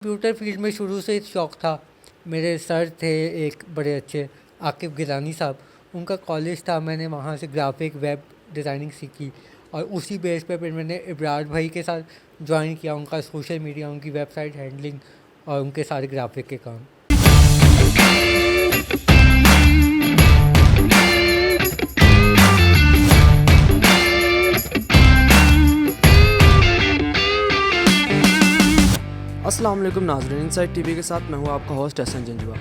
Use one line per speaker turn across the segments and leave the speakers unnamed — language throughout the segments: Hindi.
कंप्यूटर फील्ड में शुरू से शौक़ था। मेरे सर थे एक बड़े अच्छे आकिब गिलानी साहब, उनका कॉलेज था, मैंने वहाँ से ग्राफिक वेब डिज़ाइनिंग सीखी और उसी बेस पे फिर मैंने इब्रार भाई के साथ ज्वाइन किया, उनका सोशल मीडिया, उनकी वेबसाइट हैंडलिंग और उनके सारे ग्राफिक के काम।
अस्सलाम वालेकुम नाज़रीन, इनसाइड टीवी के साथ मैं हूं आपका होस्ट एहसन जंजुआ।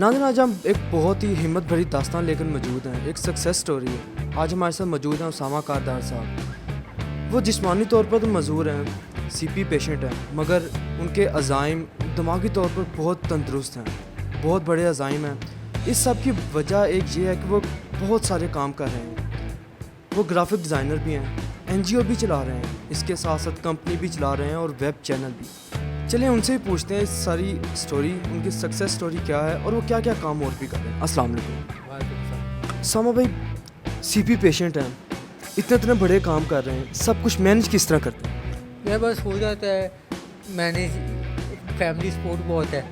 नाज़रीन, आज हम एक बहुत ही हिम्मत भरी दास्तान लेकर मौजूद हैं, एक सक्सेस स्टोरी है। आज हमारे साथ मौजूद हैं उसामा कारदार साहब। वो जिस्मानी तौर पर तो मज़ूर हैं, सीपी पेशेंट हैं, मगर उनके अज़ाइम दिमागी तौर पर बहुत तंदुरुस्त हैं, बहुत बड़े अज़ाइम हैं। इस सब की वजह एक ये है कि वो बहुत सारे काम कर रहे हैं। वो ग्राफिक डिज़ाइनर भी हैं, NGO भी चला रहे हैं, इसके साथ साथ कंपनी भी चला रहे हैं और वेब चैनल भी। चलिए उनसे ही पूछते हैं इस सारी स्टोरी, उनकी सक्सेस स्टोरी क्या है और वो क्या क्या काम और भी कर रहे हैं। अस्सलाम वालेकुम। सामा भाई, CP पेशेंट हैं, इतने बड़े काम कर रहे हैं, सब कुछ मैनेज किस तरह करते हैं?
यह बस हो जाता है मैनेज। फैमिली सपोर्ट बहुत है,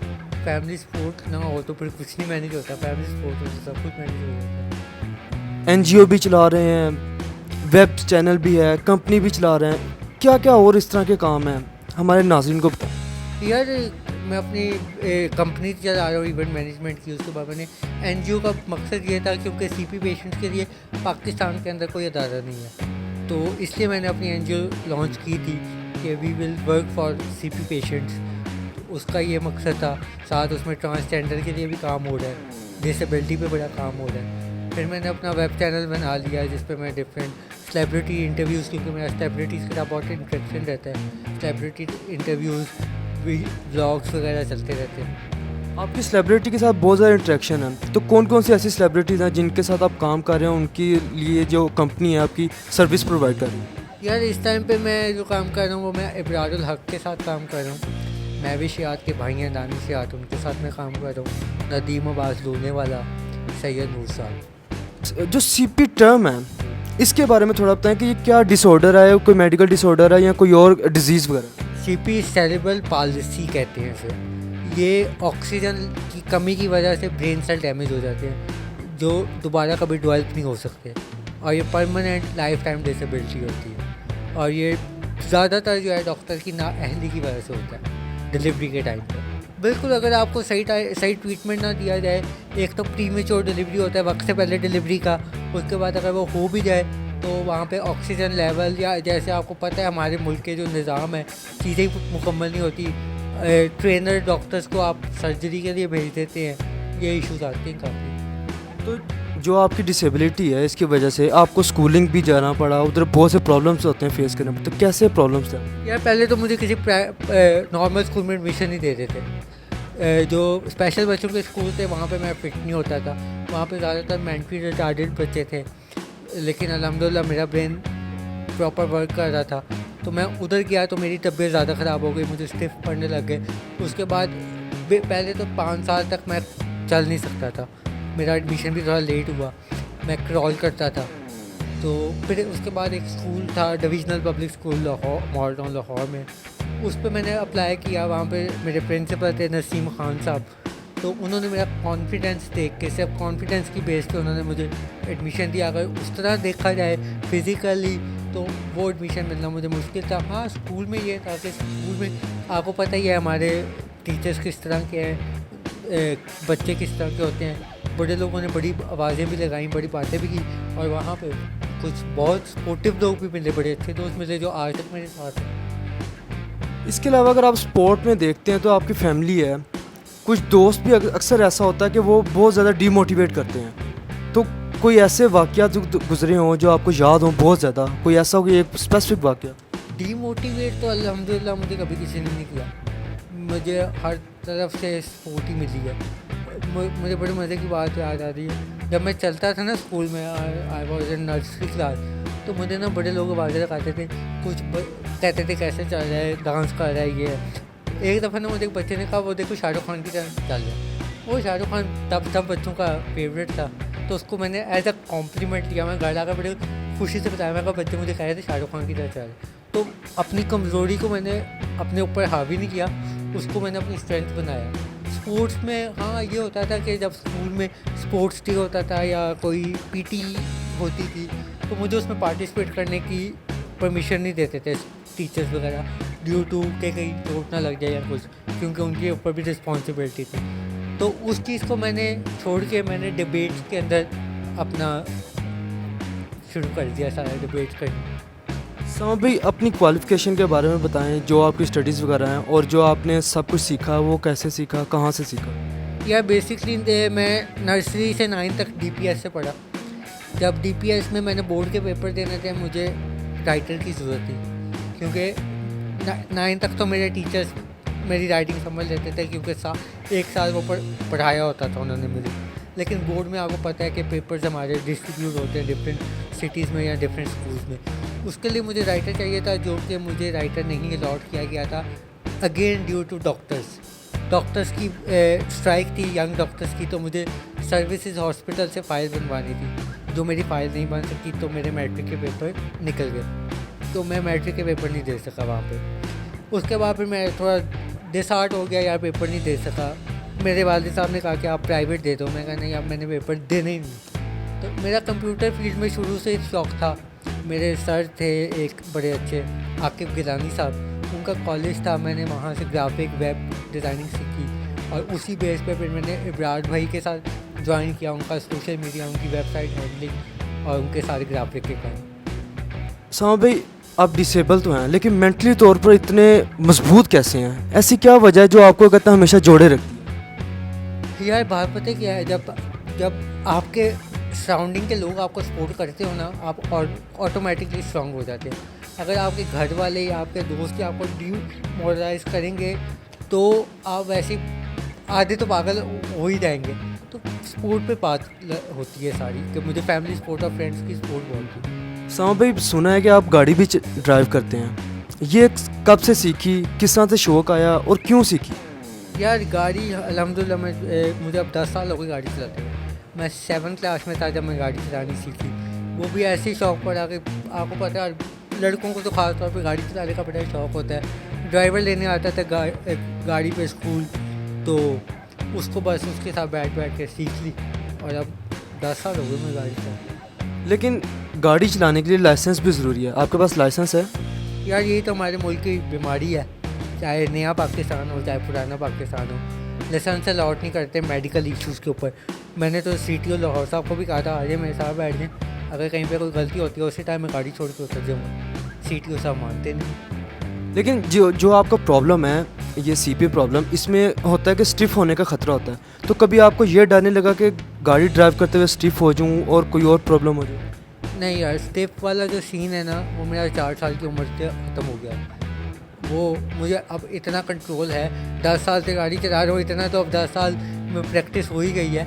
फैमिली सपोर्ट ना हो तो फिर कुछ नहीं मैनेज होता, फैमिली सपोर्ट हो तो सब कुछ मैनेज हो जाता है।
NGO भी चला रहे हैं, वेब चैनल भी है, कंपनी भी चला रहे हैं, क्या क्या और इस तरह के काम हैं हमारे नाज़रीन को बताएं।
यार, मैं अपनी कंपनी चला रहा हूँ इवेंट मैनेजमेंट की। उसके बाद मैंने NGO का मकसद ये था क्योंकि CP पेशेंट्स के लिए पाकिस्तान के अंदर कोई अदारा नहीं है, तो इसलिए मैंने अपनी NGO लॉन्च की थी कि we will work for CP patients. उसका ये मकसद था। साथ उसमें ट्रांसजेंडर के लिए भी काम हो रहा है, डिसेबिलिटी पे बड़ा काम हो रहा है। फिर मैंने अपना वेब चैनल बना लिया जिस पे मैं डिफरेंट सेलिब्रिटी इंटरव्यूज़, क्योंकि मेरा सेलिब्रिटीज़ के साथ बहुत इंटरेक्शन रहता है, सेलिब्रिटी इंटरव्यूज़, व्लॉग्स वगैरह चलते रहते हैं।
आपकी सेलिब्रिटी के साथ बहुत ज़्यादा इंटरेक्शन है, तो कौन कौन सी ऐसी सेलिब्रिटीज़ हैं जिनके साथ आप काम कर रहे हैं, उनके लिए जो कंपनी है आपकी सर्विस प्रोवाइड कर रही है?
यार, इस टाइम पे मैं जो काम कर रहा हूँ वो मैं इब्रारुल हक के साथ काम कर रहा हूँ। मैं भी शियात के भाई हैं, दानिश शियात, उनके साथ मैं काम कर रहा हूँ। नदीम अब्बास लोने वाला, सैयद नूर साहब।
जो CP टर्म है, इसके बारे में थोड़ा बताएं कि ये क्या डिसऑर्डर है, कोई मेडिकल डिसऑर्डर है या कोई और डिजीज़ वगैरह?
CP सेरेब्रल पाल्सी कहते हैं इसे। ये ऑक्सीजन की कमी की वजह से ब्रेन सेल डैमेज हो जाते हैं जो दोबारा कभी डेवलप नहीं हो सकते, और ये परमानेंट लाइफ टाइम डिसेबिलिटी होती है। और ये ज़्यादातर जो है डॉक्टर की नाअहली की वजह से होता है डिलीवरी के टाइम पर। बिल्कुल, अगर आपको सही ट्रीटमेंट ना दिया जाए, एक तो प्रीमेच्योर डिलीवरी होता है, वक्त से पहले डिलीवरी का, उसके बाद अगर वो हो भी जाए तो वहाँ पे ऑक्सीजन लेवल, या जैसे आपको पता है हमारे मुल्क के जो निज़ाम है, चीज़ें मुकम्मल नहीं होती। ट्रेनर डॉक्टर्स को आप सर्जरी के लिए भेज देते हैं, ये इश्यूज आते हैं काफ़ी।
तो जो आपकी डिसेबिलिटी है, इसकी वजह से आपको स्कूलिंग भी जाना पड़ा, उधर बहुत से प्रॉब्लम्स होते हैं फेस करने में, तो कैसे प्रॉब्लम्स थे?
यार, पहले तो मुझे किसी नॉर्मल स्कूल में एडमिशन नहीं देते थे। जो स्पेशल बच्चों के स्कूल थे वहाँ पे मैं फिट नहीं होता था, वहाँ पे ज़्यादातर मेंटली रिटार्डेड बच्चे थे, लेकिन अल्हम्दुलिल्लाह मेरा ब्रेन प्रॉपर वर्क कर रहा था। तो मैं उधर गया तो मेरी तबीयत ज़्यादा ख़राब हो गई, मुझे स्टिफ पड़ने लग गए। उसके बाद पहले तो 5 साल तक मैं चल नहीं सकता था, मेरा एडमिशन भी थोड़ा लेट हुआ, मैं क्रॉल करता था। तो फिर उसके बाद एक स्कूल था, divisional public school Lahore, mall town Lahore में, उस पर मैंने अप्लाई किया। वहाँ पे मेरे प्रिंसिपल थे नसीम खान साहब, तो उन्होंने मेरा कॉन्फिडेंस देख के, सिर्फ कॉन्फिडेंस की बेस पे उन्होंने मुझे एडमिशन दिया। अगर उस तरह देखा जाए फिज़िकली तो वो एडमिशन मिलना मुझे मुश्किल था। हाँ, स्कूल में ये था कि स्कूल में आपको पता ही है हमारे टीचर्स किस तरह के हैं, बच्चे किस तरह के होते हैं। बड़े लोगों ने बड़ी आवाज़ें भी लगाई, बड़ी बातें भी की, और वहाँ पे कुछ बहुत सपोर्टिव लोग भी मिले, बड़े अच्छे दोस्त मिले जो आज तक मेरे साथ हैं।
इसके अलावा अगर आप स्पोर्ट में देखते हैं तो आपकी फैमिली है, कुछ दोस्त भी अक्सर ऐसा होता है कि वो बहुत ज़्यादा डीमोटिवेट करते हैं, तो कोई ऐसे वाक़यात जो गुजरे हों जो आपको याद हों बहुत ज़्यादा, कोई ऐसा कोई एक स्पेसिफिक वाक़या?
डीमोटिवेट तो अल्हम्दुलिल्लाह मुझे कभी किसी ने नहीं किया, मुझे हर तरफ से सपोर्ट ही मिली है। मुझे बड़े मज़े की बात याद आ रही है, जब मैं चलता था ना स्कूल में, I was in nursery class, तो मुझे ना बड़े लोग आवाज़ें लगाते थे, कुछ कहते थे कैसे चल रहा है, डांस कर रहा है ये। एक दफ़ा ना मुझे एक बच्चे ने कहा वो देखो शाहरुख खान की तरह चल रहा है। वो शाहरुख खान तब बच्चों का फेवरेट था, तो उसको मैंने एज अ कॉम्प्लीमेंट लिया। मैं घर आकर बड़े खुशी से बताया, मैं कहा बच्चे मुझे कह रहे थे शाहरुख खान की तरह चल रहा है। तो अपनी कमज़ोरी को मैंने अपने ऊपर हावी नहीं किया, उसको मैंने अपनी स्ट्रेंथ बनाया। स्पोर्ट्स में हाँ ये होता था कि जब स्कूल में स्पोर्ट्स डे होता था या कोई पीटी होती थी तो मुझे उसमें पार्टिसिपेट करने की परमिशन नहीं देते थे टीचर्स वगैरह, ड्यू टू के कहीं चोट ना लग जाए या कुछ, क्योंकि उनके ऊपर भी रिस्पॉन्सिबिलिटी थी। तो उस चीज़ को मैंने छोड़ के मैंने डिबेट्स के अंदर अपना शुरू कर दिया, सारा डिबेट करना।
समा भाई अपनी क्वालिफ़िकेशन के बारे में बताएं, जो आपकी स्टडीज़ वगैरह हैं और जो आपने सब कुछ सीखा वो कैसे सीखा, कहाँ से सीखा?
या बेसिकली मैं नर्सरी से 9 तक डीपीएस से पढ़ा। जब डीपीएस में मैंने बोर्ड के पेपर देने थे मुझे राइटर की ज़रूरत थी, क्योंकि 9 तक तो मेरे टीचर्स मेरी राइटिंग समझ लेते थे, क्योंकि एक साल वो पढ़ाया होता था उन्होंने मुझे। लेकिन बोर्ड में आपको पता है कि पेपर्स हमारे डिस्ट्रीब्यूट होते हैं डिफरेंट सिटीज़ में या डिफरेंट स्कूल्स में। उसके लिए मुझे राइटर चाहिए था, जो कि मुझे राइटर नहीं अलॉट किया गया था, अगेन ड्यू टू डॉक्टर्स की स्ट्राइक थी, यंग डॉक्टर्स की। तो मुझे सर्विसेज हॉस्पिटल से फ़ाइल बनवानी थी, जो मेरी फ़ाइल नहीं बन सकी, तो मेरे मैट्रिक के पेपर निकल गए, तो मैं मैट्रिक के पेपर नहीं दे सका वहाँ पे। उसके बाद फिर मैं थोड़ा डिसहार्ट हो गया, यार पेपर नहीं दे सका। मेरे वालिद साहब ने कहा कि आप प्राइवेट दे दो। मैं कहा नहीं, अब मैंने पेपर देने ही नहीं। तो मेरा कंप्यूटर फील्ड में शुरू से ही शौक़ था। मेरे सर थे एक बड़े अच्छे, आकिब गिलानी साहब, उनका कॉलेज था, मैंने वहाँ से ग्राफिक वेब डिज़ाइनिंग सीखी और उसी बेस पे फिर मैंने इब्रार भाई के साथ ज्वाइन किया, उनका सोशल मीडिया, उनकी वेबसाइट हैंडलिंग और उनके सारे ग्राफिक के काम।
समा भाई आप डिसेबल तो हैं लेकिन मेंटली तौर पर इतने मजबूत कैसे हैं? ऐसी क्या वजह है जो आपको कहता है हमेशा जोड़े रखती है?
यार बात पता क्या है, जब आपके सराउंडिंग के लोग आपको सपोर्ट करते हो ना, आप ऑटोमेटिकली स्ट्रांग हो जाते हैं। अगर आपके घर वाले या आपके दोस्त या आपको डिमोरलाइज करेंगे तो आप वैसे आधे तो पागल हो ही जाएंगे। तो सपोर्ट पे बात होती है सारी, कि मुझे फैमिली सपोर्ट और फ्रेंड्स की सपोर्ट बहुत थी।
समा भाई सुना है कि आप गाड़ी भी ड्राइव करते हैं, ये कब से सीखी, किस तरह से शौक़ आया और क्यों सीखी?
यार गाड़ी अल्हम्दुलिल्लाह मुझे अब 10 साल हो गए गाड़ी चलाते हुए। मैं 7th क्लास में था जब मैं गाड़ी चलानी सीखी, वो भी ऐसे ही शौक़ पड़ा कि आपको पता है लड़कों को तो ख़ास तौर पे गाड़ी चलाने का बड़ा शौक़ होता है। ड्राइवर लेने आता था गाड़ी पे स्कूल, तो उसको बस उसके साथ बैठ के सीख ली और अब 10 साल हो गए मैं गाड़ी चला।
लेकिन गाड़ी चलाने के लिए लाइसेंस भी ज़रूरी है, आपके पास लाइसेंस है?
यार यही तो हमारे मुल्क की बीमारी है, चाहे नया पाकिस्तान हो चाहे पुराना पाकिस्तान हो, लाइसेंस अलॉट नहीं करते मेडिकल इश्यूज़ के ऊपर। मैंने तो CTO लाहौर साहब को भी कहा था आइए मेरे साथ बैठ जाएँ, अगर कहीं पे कोई गलती होती है उसी टाइम मैं गाड़ी छोड़ के उतर जाऊँगा। CTO साहब मानते नहीं।
लेकिन जो आपका प्रॉब्लम है, ये CP प्रॉब्लम, इसमें होता है कि स्टिफ होने का ख़तरा होता है, तो कभी आपको ये डर नहीं लगा कि गाड़ी ड्राइव करते हुए स्टिफ हो जाऊँ और कोई और प्रॉब्लम हो जाए?
नहीं यार, स्टिफ वाला जो सीन है ना, वो मेरा 4 साल की उम्र से ख़त्म हो गया। वो मुझे अब इतना कंट्रोल है, 10 साल से गाड़ी चला रहा हूँ, इतना तो अब 10 साल में प्रैक्टिस हो ही गई है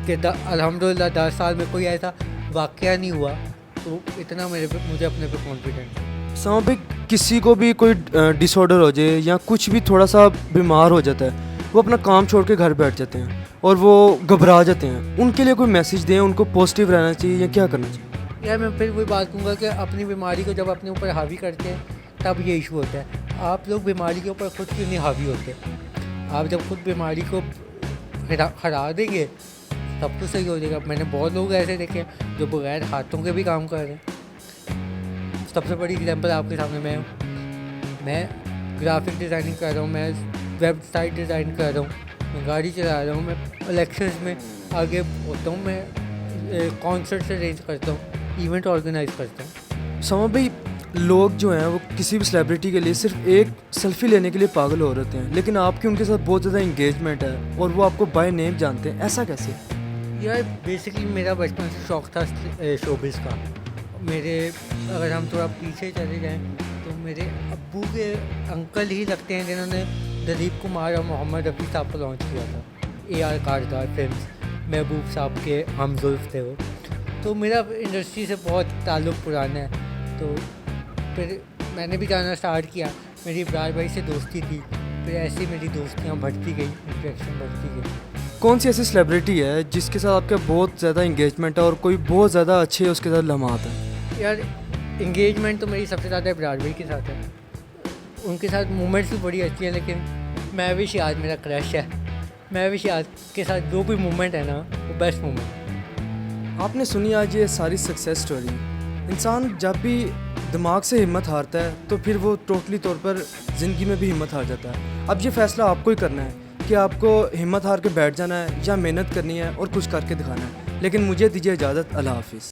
कि अल्हम्दुलिल्लाह 10 साल में कोई ऐसा वाक़या नहीं हुआ, तो इतना मुझे अपने पे कॉन्फिडेंट है।
समा भाई किसी को भी कोई डिसऑर्डर हो जाए या कुछ भी थोड़ा सा बीमार हो जाता है, वो अपना काम छोड़ के घर बैठ जाते हैं और वो घबरा जाते हैं, उनके लिए कोई मैसेज दें, उनको पॉजिटिव रहना चाहिए या क्या करना चाहिए?
यार मैं फिर वही बात कहूँगा कि अपनी बीमारी को जब अपने ऊपर हावी करते हैं तब ये इशू होता है। आप लोग बीमारी के ऊपर खुद क्यों नहीं हावी होते? आप जब खुद बीमारी को हरा देंगे तब तो सही हो जाएगा। मैंने बहुत लोग ऐसे देखे हैं जो बगैर हाथों के भी काम कर रहे हैं। सबसे बड़ी एग्जांपल आपके सामने मैं ग्राफिक डिज़ाइनिंग कर रहा हूँ, मैं वेबसाइट डिज़ाइन कर रहा हूँ, मैं गाड़ी चला रहा हूँ, मैं इलेक्शंस में आगे होता हूँ, मैं कॉन्सर्ट्स अरेंज करता हूँ, इवेंट ऑर्गेनाइज करता हूँ।
समा भाई लोग जो हैं वो किसी भी सेलिब्रिटी के लिए सिर्फ एक सेल्फी लेने के लिए पागल हो रहे हैं, लेकिन आपकी उनके साथ बहुत ज़्यादा इंगेजमेंट है और वो आपको बाय नेम जानते हैं, ऐसा कैसे?
यार बेसिकली मेरा बचपन से शौक़ था शोबिज़ का। अगर हम थोड़ा पीछे चले जाएं तो मेरे अब्बू के अंकल ही लगते हैं जिन्होंने दिलीप कुमार और मोहम्मद रफ़ी साहब को लॉन्च किया था, AR कारदार फिल्म्स, महबूब साहब के हमजुल्फ थे वो। तो मेरा इंडस्ट्री से बहुत ताल्लुक़ पुराना है, तो फिर मैंने भी जाना स्टार्ट किया। मेरी इब्रार भाई से दोस्ती थी, फिर ऐसे मेरी दोस्तियाँ बढ़ती गई, इंटरेक्शन बढ़ती गई।
कौन सी ऐसी सेलिब्रिटी है जिसके साथ आपका बहुत ज़्यादा इंगेजमेंट है और कोई बहुत ज़्यादा अच्छे उसके साथ लम्हात हैं?
यार इंगेजमेंट तो मेरी सबसे ज़्यादा इब्रार भाई के साथ है। उनके साथ मोमेंट्स भी बड़ी अच्छी हैं, लेकिन महविश याद मेरा क्रश है। महविश याद के साथ जो भी मोमेंट है ना, वो बेस्ट मोमेंट।
आपने सुनी आज ये सारी सक्सेस स्टोरी। इंसान जब भी दिमाग से हिम्मत हारता है तो फिर वो टोटली तौर पर ज़िंदगी में भी हिम्मत हार जाता है। अब ये फ़ैसला आपको ही करना है कि आपको हिम्मत हार के बैठ जाना है या मेहनत करनी है और कुछ करके दिखाना है। लेकिन मुझे दीजिए इजाज़त, अल्लाह हाफिज़।